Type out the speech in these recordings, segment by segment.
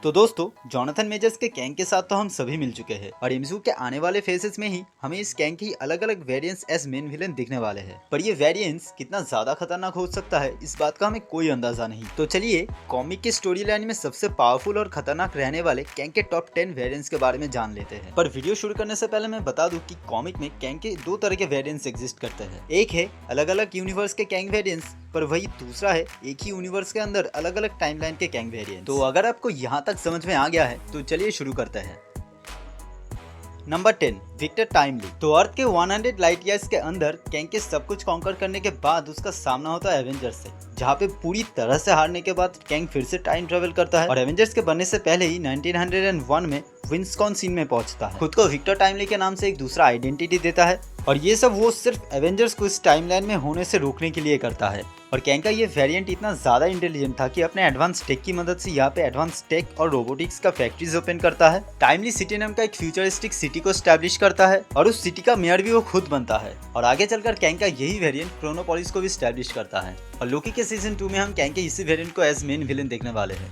तो दोस्तों, Jonathan measures के कैंग के साथ तो हम सभी मिल चुके हैं और एमसीयू के आने वाले फेजेस में ही हमें इस कैंग की अलग अलग वेरिएंट्स एज मेन विलेन दिखने वाले हैं। पर ये वेरिएंट्स कितना ज्यादा खतरनाक हो सकता है इस बात का हमें कोई अंदाजा नहीं। तो चलिए कॉमिक की स्टोरी लाइन में सबसे पावरफुल और खतरनाक रहने वाले कैंग के टॉप 10 वेरिएंट्स के बारे में जान लेते हैं। पर वीडियो शुरू करने से पहले मैं बता दूं कि कॉमिक में कैंग के दो तरह के वेरिएंट्स एग्जिस्ट करते हैं। एक है अलग अलग यूनिवर्स के कैंग वेरिएंट्स, पर वही दूसरा है एक ही यूनिवर्स के अंदर अलग अलग टाइमलाइन के कैंग वेरिएंट्स। तो अगर आपको यहाँ तक समझ में आ गया है तो चलिए शुरू करते हैं। Number 10, Victor Timely. तो अर्थ के 100 लाइट ईयर्स के अंदर कैंग के सब कुछ कॉन्कर करने के बाद उसका सामना होता है एवेंजर्स से, जहाँ पे पूरी तरह से हारने के बाद कैंग फिर से टाइम ट्रेवल करता है और एवेंजर्स के बनने से पहले ही 1901 में विस्कॉन्सिन में पहुंचता है। खुद को विक्टर टाइमली के नाम से एक दूसरा आइडेंटिटी देता है और ये सब वो सिर्फ एवेंजर्स को इस टाइमलाइन में होने से रोकने के लिए करता है। और कैंग का ये वेरिएंट इतना ज्यादा इंटेलिजेंट था कि अपने एडवांस टेक की मदद से यहाँ पे एडवांस टेक और रोबोटिक्स का फैक्ट्रीज ओपन करता है, टाइमली सिटी नाम का एक फ्यूचरिस्टिक सिटी को एस्टैब्लिश करता है और उस सिटी का मेयर भी वो खुद बनता है। और आगे चलकर कैंग का यही वेरिएंट क्रोनोपोलिस को भी एस्टैब्लिश करता है और लोकी के सीजन 2 में हम कैंग के इसी वेरिएंट को एज मेन विलेन देखने वाले हैं।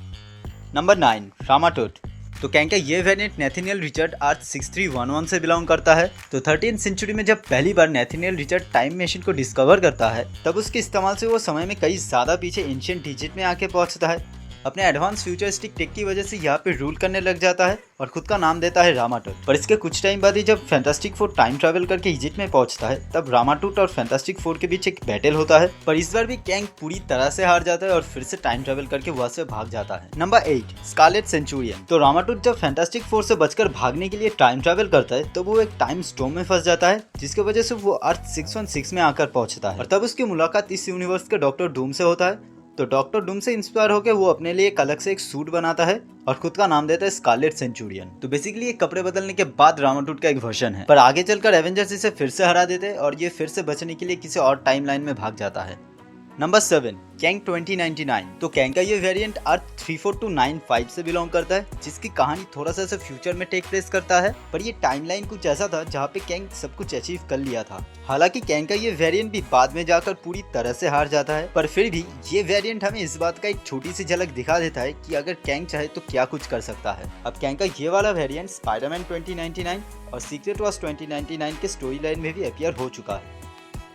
नंबर 9, रामाटोट। तो कैंग का ये वेरिएंट नेथनियल रिचर्ड अर्थ 6311 से बिलोंग करता है। तो 13th सेंचुरी में जब पहली बार नेथनियल रिचर्ड टाइम मशीन को डिस्कवर करता है तब उसके इस्तेमाल से वो समय में कई ज्यादा पीछे एंशिएंट इजिप्ट में आके पहुंचता है। अपने एडवांस फ्यूचरिस्टिक टेक की वजह से यहाँ पे रूल करने लग जाता है और खुद का नाम देता है रामाटूट। पर इसके कुछ टाइम बाद ही जब फैंटास्टिक फोर टाइम ट्रैवल करके इजिप्ट में पहुंचता है तब रामाटूट और फैंटास्टिक फोर के बीच एक बैटल होता है, पर इस बार भी कैंग पूरी तरह से हार जाता है और फिर से टाइम ट्रैवल करके वहां से भाग जाता है। Number 8, Scarlet Centurion. तो रामाटूट जब फैंटास्टिक फोर से बचकर भागने के लिए टाइम ट्रैवल करता है तो वो एक टाइम स्टॉर्म में फंस जाता है, जिसकी वजह से वो अर्थ 616 में आकर पहुंचता है और तब उसकी मुलाकात इस यूनिवर्स के डॉक्टर डूम से होता है। तो डॉक्टर डूम से इंस्पायर होकर वो अपने लिए एक अलग से एक सूट बनाता है और खुद का नाम देता है स्कारलेट सेंचुरियन। तो बेसिकली ये कपड़े बदलने के बाद रामाटूट का एक वर्जन है, पर आगे चलकर एवेंजर्स इसे फिर से हरा देते हैं और ये फिर से बचने के लिए किसी और टाइमलाइन में भाग जाता है। Number 7, Kang 2099। तो कैंग का ये वेरिएंट अर्थ 34295 से बिलोंग करता है, जिसकी कहानी थोड़ा सा फ्यूचर में टेक प्लेस करता है। पर ये टाइमलाइन कुछ ऐसा था जहाँ पे कैंग सब कुछ अचीव कर लिया था। हालांकि कैंग का ये वेरिएंट भी बाद में जाकर पूरी तरह से हार जाता है, पर फिर भी ये वेरिएंट हमें इस बात का एक छोटी सी झलक दिखा देता है कि अगर कैंग चाहे तो क्या कुछ कर सकता है। अब कैंग का ये वाला वेरिएंट स्पाइडरमैन 2099 और सीक्रेट वॉर्स 2099 के स्टोरी लाइन में भी अपीयर हो चुका है।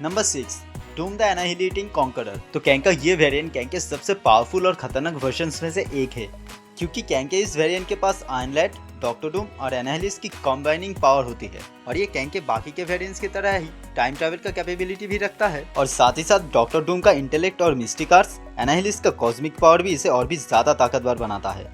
Number 6, doom the annihilating conqueror. तो कैंग का ये वेरिएंट कैंग के सबसे पावरफुल और खतरनाक वर्जन्स में से एक है, क्योंकि कैंग के इस वेरिएंट के पास आयरन लैड, डॉक्टर डूम और एनाहिलिस की कॉम्बाइनिंग पावर होती है और ये कैंग के बाकी के वेरिएंट्स की तरह ही टाइम ट्रैवल का कैपेबिलिटी भी रखता है और साथ ही साथ डॉक्टर डूम का इंटेलेक्ट और मिस्टिक आर्ट्स, एनाहिलिस का कॉस्मिक पावर भी इसे और भी ज्यादा ताकतवर बनाता है।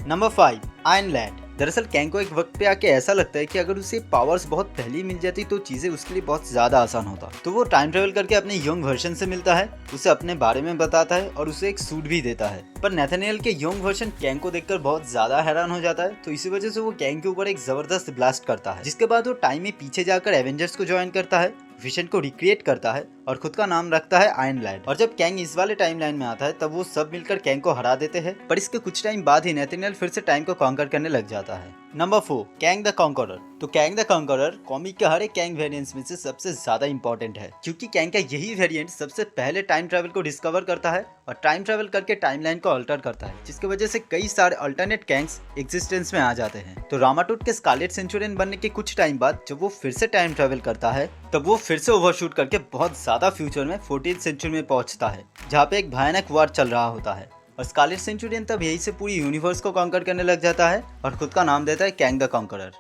Number 5, Iron Lad. दरअसल कैंग को एक वक्त पे आके ऐसा लगता है कि अगर उसे पावर्स बहुत पहले मिल जाती तो चीजें उसके लिए बहुत ज्यादा आसान होता। तो वो टाइम ट्रेवल करके अपने यंग वर्जन से मिलता है, उसे अपने बारे में बताता है और उसे एक सूट भी देता है। पर नेथनियल के यंग वर्जन कैंग को देखकर बहुत ज्यादा हैरान हो जाता है, तो इसी वजह से वो कैंग के ऊपर एक जबरदस्त ब्लास्ट करता है, जिसके बाद वो टाइम में पीछे जाकर एवेंजर्स को ज्वाइन करता है, विजन को रिक्रिएट करता है और खुद का नाम रखता है आयरन लैड। और जब कैंग इस वाले टाइमलाइन में आता है तब वो सब मिलकर कैंग को हरा देते हैं, पर इसके कुछ टाइम बाद ही नेथनियल फिर से टाइम को कॉन्कर करने लग जाता है। Number 4, Kang the conqueror. तो कैंग द कॉन्करर कॉमिक के हर एक कैंग वेरिएंट्स में से सबसे ज्यादा इंपॉर्टेंट है, क्योंकि कैंग का यही वेरिएंट सबसे पहले टाइम ट्रैवल को डिस्कवर करता है और टाइम ट्रैवल करके टाइमलाइन को अल्टर करता है, जिसकी वजह से कई सारे अल्टरनेट कैंग्स एग्जिस्टेंस में आ जाते हैं। तो रामाटूट के स्कारलेट सेंचुरियन बनने के कुछ टाइम बाद जब वो फिर से टाइम ट्रैवल करता है तब वो फिर से ओवरशूट करके बहुत ज्यादा फ्यूचर में 14th सेंचुरी में पहुंचता है, जहाँ पे एक भयानक वार चल रहा होता है और स्कारलेट सेंचुरियन तब यही से पूरी यूनिवर्स को कॉन्कर करने लग जाता है और खुद का नाम देता है कैंग द कॉन्करर।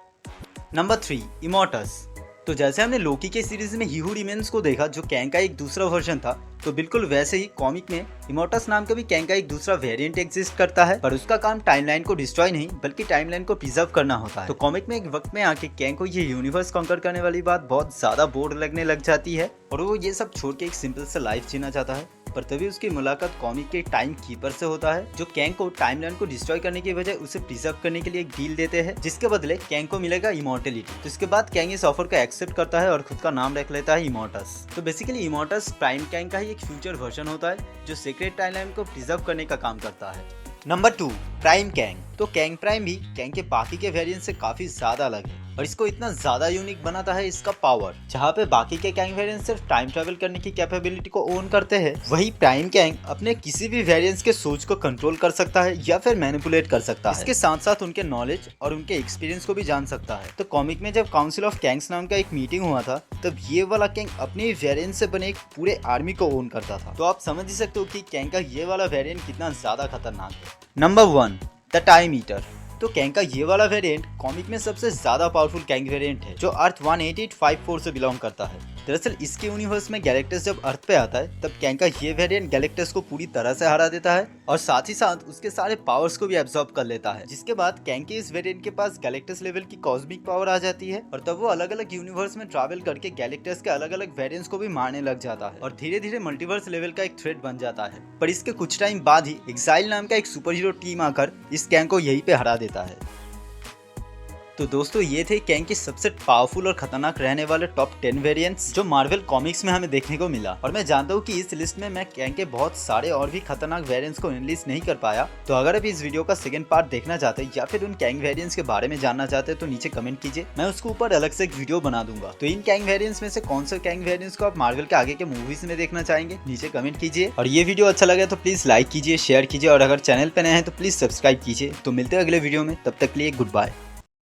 नंबर 3, इमोर्टस। तो जैसे हमने लोकी के सीरीज में ही हू रिमेन्स को देखा जो कैंग का एक दूसरा वर्जन था, तो बिल्कुल वैसे ही कॉमिक में इमोर्टस नाम का भी कैंग का एक दूसरा वेरिएंट एग्जिस्ट करता है, पर उसका काम टाइमलाइन को डिस्ट्रॉय नहीं बल्कि टाइमलाइन को प्रिजर्व करना होता है। तो कॉमिक में एक वक्त में आके कैंग को ये यूनिवर्स कॉन्कर करने वाली बात बहुत ज्यादा बोर लगने लग जाती है और वो ये सब छोड़ के एक सिंपल सा लाइफ जीना चाहता है। पर तभी उसकी मुलाकात कॉमिक के टाइम कीपर से होता है, जो कैंग को टाइमलाइन को डिस्ट्रॉय करने की बजाय उसे प्रिजर्व करने के लिए एक डील देते हैं, जिसके बदले कैंग को मिलेगा इमॉर्टलिटी। तो इसके बाद कैंग इस ऑफर को एक्सेप्ट करता है और खुद का नाम रख लेता है इमोर्टस। तो बेसिकली इमोर्टस प्राइम कैंग का ही एक फ्यूचर वर्जन होता है जो सीक्रेट टाइमलाइन को प्रिजर्व करने का काम करता है। Number 2, prime Kang. तो कैंग प्राइम भी कैंग के बाकी के वेरिएंट से काफी ज्यादा अलग है और इसको इतना ज्यादा यूनिक बनाता है इसका पावर। जहाँ पे बाकी के कैंग वेरिएंट सिर्फ टाइम ट्रेवल करने की कैपेबिलिटी को ओन करते हैं, वही प्राइम कैंग अपने किसी भी वेरिएंट्स के सोच को कंट्रोल कर सकता है या फिर मैनिपुलेट कर सकता है। इसके साथ साथ उनके नॉलेज और उनके एक्सपीरियंस को भी जान सकता है। तो कॉमिक में जब काउंसिल ऑफ कैंग्स नाम का एक मीटिंग हुआ था, तब ये वाला कैंग अपने वेरिएंट से बने एक पूरे आर्मी को ओन करता था। तो आप समझ ही सकते हो कि कैंग का ये वाला वेरिएंट कितना ज्यादा खतरनाक है। Number 1, the time eater. तो कैंग का ये वाला वेरिएंट कॉमिक में सबसे ज्यादा पावरफुल कैंग वेरिएंट है, जो अर्थ 18854 से बिलोंग करता है। दरअसल इसके यूनिवर्स में गैलेक्टस जब अर्थ पे आता है, तब कैंग का ये वेरिएंट गैलेक्टस को पूरी तरह से हरा देता है और साथ ही साथ उसके सारे पावर्स को भी एब्जॉर्ब कर लेता है। जिसके बाद कैंग के इस वेरिएंट के पास गैलेक्टस लेवल की कॉस्मिक पावर आ जाती है और तब वो अलग अलग यूनिवर्स में ट्रैवल करके गैलेक्टस के अलग अलग वेरिएंट्स को भी मारने लग जाता है और धीरे धीरे मल्टीवर्स लेवल का एक थ्रेट बन जाता है। पर इसके कुछ टाइम बाद ही एक्साइल नाम का एक सुपर हीरो टीम आकर इस कैंग को यहीं पे हरा देता है। तो दोस्तों, ये थे कैंग के सबसे पावरफुल और खतरनाक रहने वाले टॉप 10 वेरिएंट्स जो मार्वल कॉमिक्स में हमें देखने को मिला। और मैं जानता हूँ कि इस लिस्ट में मैं कैंग के बहुत सारे और भी खतरनाक वेरिएंट्स को एनालाइज नहीं कर पाया। तो अगर आप इस वीडियो का सेकंड पार्ट देखना चाहते हैं या फिर उन कैंग वेरिएंट्स के बारे में जानना चाहते हैं, तो नीचे कमेंट कीजिए, मैं उसके ऊपर अलग से एक वीडियो बना दूंगा। तो इन कैंग वेरिएंट्स में से कौन से कैंग वेरिएंट्स को आप मार्वल के आगे के मूवीज में देखना चाहेंगे, नीचे कमेंट कीजिए। और ये वीडियो अच्छा लगे तो प्लीज लाइक कीजिए, शेयर कीजिए और अगर चैनल पे नए हैं तो प्लीज सब्सक्राइब कीजिए। तो मिलते हैं अगले वीडियो में, तब तक के लिए गुड बाय।